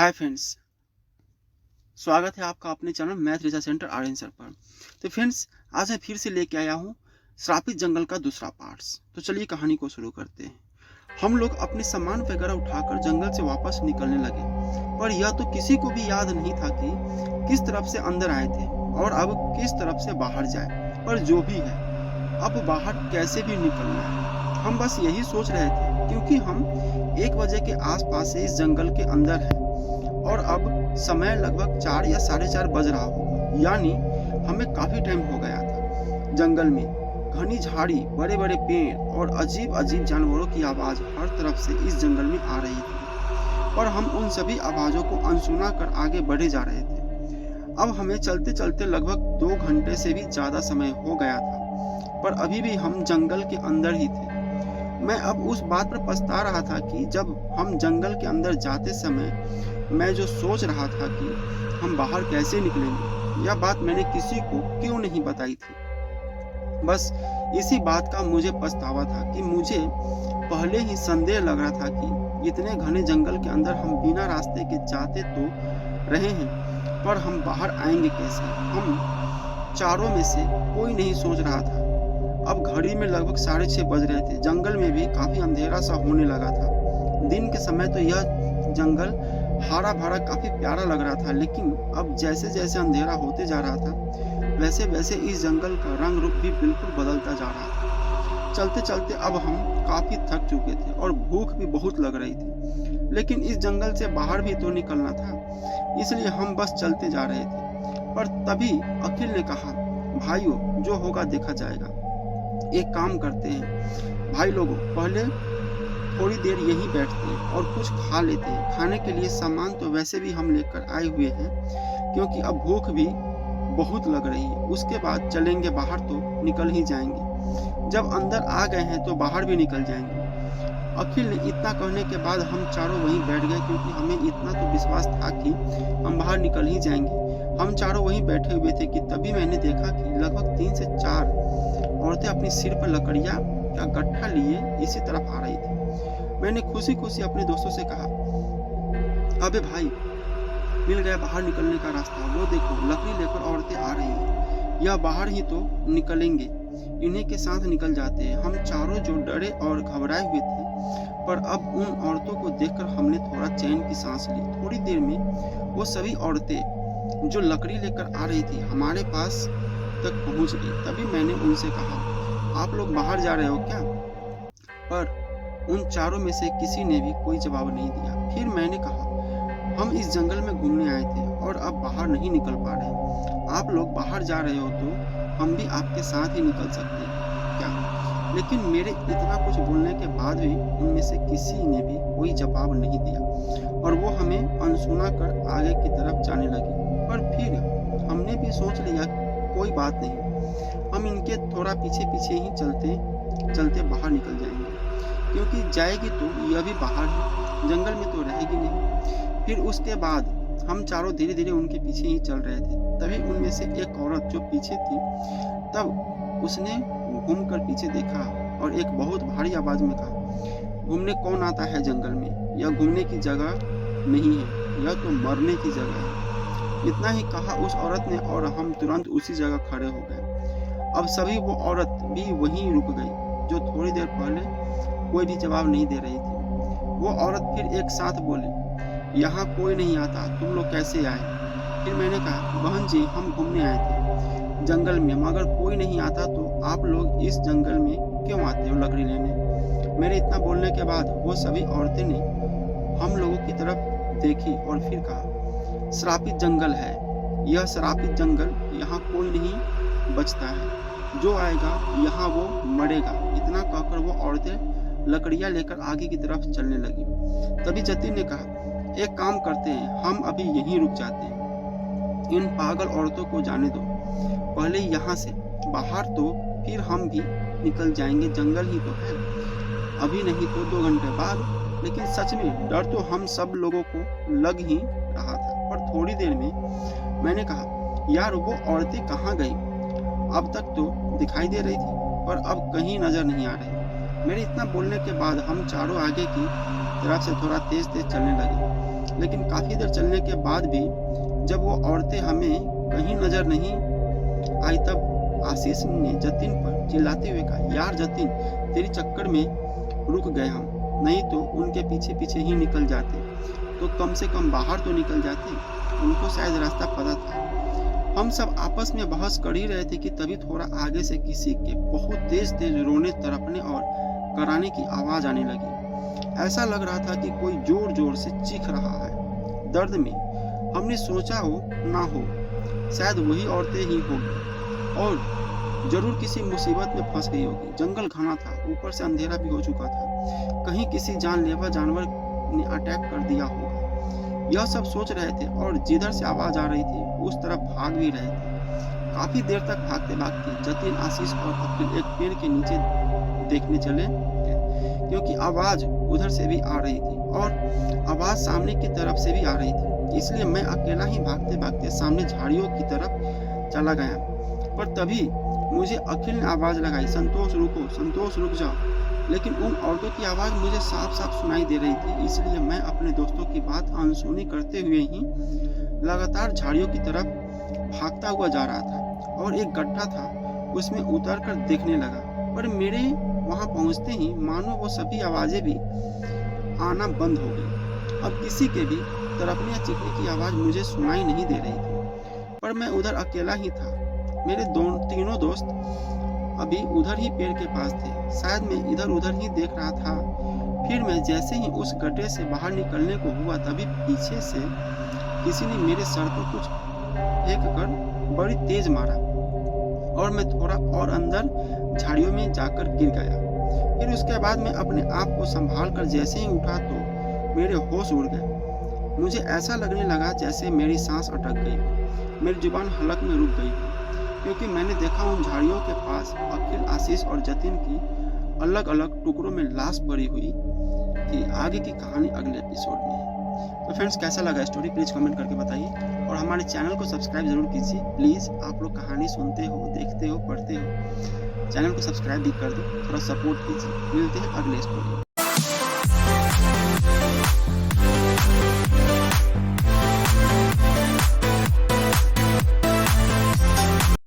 Hi friends, स्वागत है आपका अपने channel math research centre Aryan पर। तो फ्रेंड्स, आज मैं फिर से लेके आया हूँ श्रापित जंगल का दूसरा पार्ट्स। तो चलिए कहानी को शुरू करते हैं। हम लोग अपने सामान वगैरह उठाकर जंगल से वापस निकलने लगे, पर यह तो किसी को भी याद नहीं था कि किस तरफ से अंदर आए थे और अब किस तरफ से बाहर जाए। पर जो भी है, अब बाहर कैसे भी निकलना है। हम बस यही सोच रहे थे, क्योंकि हम 1 बजे के आसपास से इस जंगल के अंदर हैं और अब समय लगभग 4 या 4:30 बज रहा होगा, यानी हमें काफी टाइम हो गया था। जंगल में घनी झाड़ी, बड़े बड़े पेड़ और अजीब अजीब जानवरों की आवाज हर तरफ से इस जंगल में आ रही थी, पर हम उन सभी आवाजों को अनसुना कर आगे बढ़े जा रहे थे। अब हमें चलते चलते लगभग 2 घंटे से भी ज्यादा समय हो गया था, पर अभी भी हम जंगल के अंदर ही थे। मैं अब उस बात पर पछता रहा था कि जब हम जंगल के अंदर जाते समय मैं जो सोच रहा था कि हम बाहर कैसे निकलेंगे, यह बात मैंने किसी को क्यों नहीं बताई थी। बस इसी बात का मुझे पछतावा था कि मुझे पहले ही संदेह लग रहा था कि इतने घने जंगल के अंदर हम बिना रास्ते के जाते तो रहे हैं, पर हम बाहर आएंगे कैसे। हम चारों में से कोई नहीं सोच रहा था। अब घड़ी में लगभग 6:30 बज रहे थे। जंगल में भी काफी अंधेरा सा होने लगा था। दिन के समय तो यह जंगल हरा भरा काफी प्यारा लग रहा था, लेकिन अब जैसे जैसे अंधेरा होते जा रहा था, वैसे वैसे इस जंगल का रंग रूप भी बिल्कुल बदलता जा रहा था। चलते चलते अब हम काफी थक चुके थे और भूख भी बहुत लग रही थी, लेकिन इस जंगल से बाहर भी तो निकलना था, इसलिए हम बस चलते जा रहे थे। पर तभी अखिल ने कहा, भाइयों, जो होगा देखा जाएगा। एक काम करते हैं भाई लोगों, पहले थोड़ी देर यहीं बैठते हैं और कुछ खा लेते हैं। खाने के लिए सामान तो वैसे भी हम लेकर आए हुए हैं, क्योंकि अब भूख भी बहुत लग रही है। उसके बाद चलेंगे बाहर तो निकल ही जाएंगे। जब अंदर आ गए हैं तो बाहर भी निकल जाएंगे। अखिल ने इतना कहने के बाद हम चारों वहीं बैठ गए, क्योंकि हमें इतना तो विश्वास था कि हम बाहर निकल ही जाएंगे। हम चारों वहीं बैठे हुए थे कि तभी मैंने देखा कि लगभग 3 से 4 औरतें अपने सिर पर लकड़ियां का गट्ठा लिए इसी तरफ आ रही थी। मैंने खुशी खुशी अपने दोस्तों से कहा, अबे भाई, मिल गया बाहर निकलने का रास्ता। वो देखो, लकड़ी लेकर औरतें आ रही हैं। यह बाहर ही तो निकलेंगे, इन्हीं के साथ निकल जाते हैं। हम चारों जो डरे और घबराए हुए थे, पर अब उन औरतों को देखकर हमने थोड़ा चैन की सांस ली। थोड़ी देर में वो सभी औरतें जो लकड़ी लेकर आ रही थी हमारे पास तक पहुंच गई। तभी मैंने उनसे कहा, आप लोग बाहर जा रहे हो क्या? पर उन चारों में से किसी ने भी कोई जवाब नहीं दिया। फिर मैंने कहा, हम इस जंगल में घूमने आए थे और अब बाहर नहीं निकल पा रहे। आप लोग बाहर जा रहे हो तो हम भी आपके साथ ही निकल सकते हैं क्या? लेकिन मेरे इतना कुछ बोलने के बाद भी उनमें से किसी ने भी कोई जवाब नहीं दिया और वो हमें अनसुना कर आगे की तरफ जाने लगी। पर फिर हमने भी सोच लिया, कोई बात नहीं, हम इनके थोड़ा पीछे पीछे ही चलते चलते बाहर निकल जाएंगे, क्योंकि जाएगी तो यह भी बाहर है, जंगल में तो रहेगी नहीं। फिर उसके बाद हम चारों धीरे धीरे उनके पीछे ही चल रहे थे। तभी उनमें से एक औरत जो पीछे थी, तब उसने घूम कर पीछे देखा और एक बहुत भारी आवाज में कहा, घूमने कौन आता है जंगल में? यह घूमने की जगह नहीं है, यह तो मरने की जगह है। इतना ही कहा उस औरत ने और हम तुरंत उसी जगह खड़े हो गए। अब सभी वो औरत भी वहीं रुक गई, जो थोड़ी देर पहले कोई भी जवाब नहीं दे रही थी। वो औरत फिर एक साथ बोली, यहाँ कोई नहीं आता, तुम लोग कैसे आए? फिर मैंने कहा, बहन जी, हम घूमने आए थे जंगल में, मगर कोई नहीं आता तो आप लोग इस जंगल में क्यों आते हो लकड़ी लेने? मेरे इतना बोलने के बाद वो सभी औरतें ने हम लोगों की तरफ देखी और फिर कहा, श्रापित जंगल है यह, श्रापित जंगल, यहाँ कोई नहीं बचता है, जो आएगा यहाँ वो मरेगा। इतना कहकर वो औरतें लकड़ियां लेकर आगे की तरफ चलने लगी। तभी जतिन ने कहा, एक काम करते हैं, हम अभी यहीं रुक जाते हैं, इन पागल औरतों को जाने दो पहले यहाँ से बाहर, तो फिर हम भी निकल जाएंगे, जंगल ही तो है, अभी नहीं तो 2 घंटे बाद। लेकिन सच में डर तो हम सब लोगों को लग ही रहा था। पर थोड़ी देर में मैंने कहा, यार, वो औरतें कहाँ गई? अब तक तो दिखाई दे रही थी, पर अब कहीं नजर नहीं आ रही। मेरे इतना बोलने के बाद हम चारों आगे की तरफ से थोड़ा तेज तेज चलने लगे। लेकिन काफ़ी देर चलने के बाद भी जब वो औरतें हमें कहीं नज़र नहीं आई, तब आशीष ने जतिन पर चिल्लाते हुए कहा, यार जतिन, तेरी चक्कर में रुक गए हम, नहीं तो उनके पीछे पीछे ही निकल जाते, तो कम से कम बाहर तो निकल जाते, उनको शायद रास्ता पता था। हम सब आपस में बहस कर ही रहे थे कि तभी थोड़ा आगे से किसी के बहुत तेज तेज रोने, तड़पने और कराने की आवाज़ आने लगी। ऐसा लग रहा था कि कोई जोर जोर से चीख रहा है दर्द में। हमने सोचा हो ना हो, शायद वही औरतें ही होगी और जरूर किसी मुसीबत में फंस गई होगी। जंगल घना था, ऊपर से अंधेरा भी हो चुका था, कहीं किसी जानलेवा जानवर ने अटैक कर दिया होगा। यह सब सोच रहे थे और जिधर से आवाज आ रही थी उस तरफ भाग भी रहे थे। काफी देर तक भागते भागते जतिन, आशीष और अखिल एक पेड़ के नीचे देखने चले, क्योंकि आवाज उधर से भी आ रही थी और आवाज सामने की तरफ से भी आ रही थी। इसलिए मैं अकेला ही भागते भागते सामने झाड़ियों की तरफ चला गया। पर तभी मुझे अखिल ने आवाज लगाई, संतोष रुको, संतोष रुक जाओ। लेकिन उन औरतों की आवाज़ मुझे साफ साफ सुनाई दे रही थी, इसलिए मैं अपने दोस्तों की बात अनसुनी करते हुए ही लगातार झाड़ियों की तरफ भागता हुआ जा रहा था और एक गड्ढा था, उसमें उतर कर देखने लगा। पर मेरे वहां पहुंचते ही मानो वो सभी आवाज़ें भी आना बंद हो गई। अब किसी के भी तड़पने या चीखने की आवाज़ मुझे सुनाई नहीं दे रही थी, पर मैं उधर अकेला ही था। मेरे तीनों दोस्त अभी उधर ही पेड़ के पास थे, शायद मैं इधर उधर ही देख रहा था। फिर मैं जैसे ही उस गड्ढे से बाहर निकलने को हुआ, तभी पीछे से किसी ने मेरे सर पर कुछ फेंक कर बड़ी तेज मारा और मैं थोड़ा और अंदर झाड़ियों में जाकर गिर गया। फिर उसके बाद मैं अपने आप को संभाल कर जैसे ही उठा तो मेरे होश उड़ गए। मुझे ऐसा लगने लगा जैसे मेरी सांस अटक गई, मेरी जुबान हलक में रुक गई, क्योंकि मैंने देखा उन झाड़ियों के पास अखिल, आशीष और जतिन की अलग अलग टुकड़ों में लाश पड़ी हुई थी। आगे की कहानी अगले एपिसोड में है। तो फ्रेंड्स, कैसा लगा स्टोरी प्लीज़ कमेंट करके बताइए और हमारे चैनल को सब्सक्राइब जरूर कीजिए। प्लीज़, आप लोग कहानी सुनते हो, देखते हो, पढ़ते हो, चैनल को सब्सक्राइब भी कर दो, थोड़ा सपोर्ट कीजिए। मिलते हैं अगले स्टोरी में।